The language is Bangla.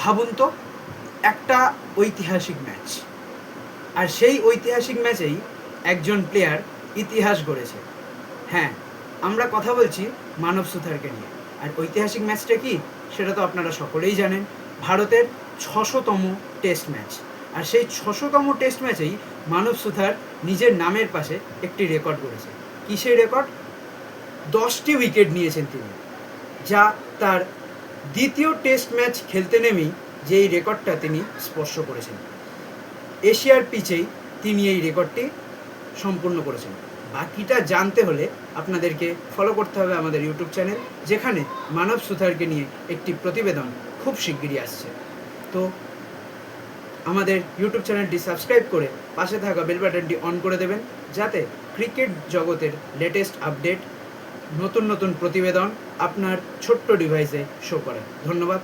ভাবুন তো, একটা ঐতিহাসিক ম্যাচ, আর সেই ঐতিহাসিক ম্যাচেই একজন প্লেয়ার ইতিহাস গড়েছে। হ্যাঁ, আমরা কথা বলছি মানব সুথারকে নিয়ে। আর ঐতিহাসিক ম্যাচটা কি সেটা তো আপনারা সকলেই জানেন, ভারতের 600তম টেস্ট ম্যাচ। আর সেই 600তম টেস্ট ম্যাচেই মানব সুথার নিজের নামের পাশে একটি রেকর্ড করেছে। কী সেই রেকর্ড? 10টি উইকেট নিয়েছেন তিনি, যা তার দ্বিতীয় টেস্ট ম্যাচ খেলতে নেমেই যেই রেকর্ডটা তিনি স্পর্শ করেছেন। এশিয়ার পিচেই তিনি এই রেকর্ডটি সম্পূর্ণ করেছেন। বাকিটা জানতে হলে আপনাদেরকে ফলো করতে হবে আমাদের ইউটিউব চ্যানেল, যেখানে মানব সুথারকে নিয়ে একটি প্রতিবেদন খুব শিগগিরই আসছে। তো আমাদের ইউটিউব চ্যানেলটি সাবস্ক্রাইব করে পাশে থাকা বেল বাটনটি অন করে দেবেন, যাতে ক্রিকেট জগতের লেটেস্ট আপডেট, নতুন নতুন প্রতিবেদন আপনার ছোট্ট ডিভাইসে শো করে। ধন্যবাদ।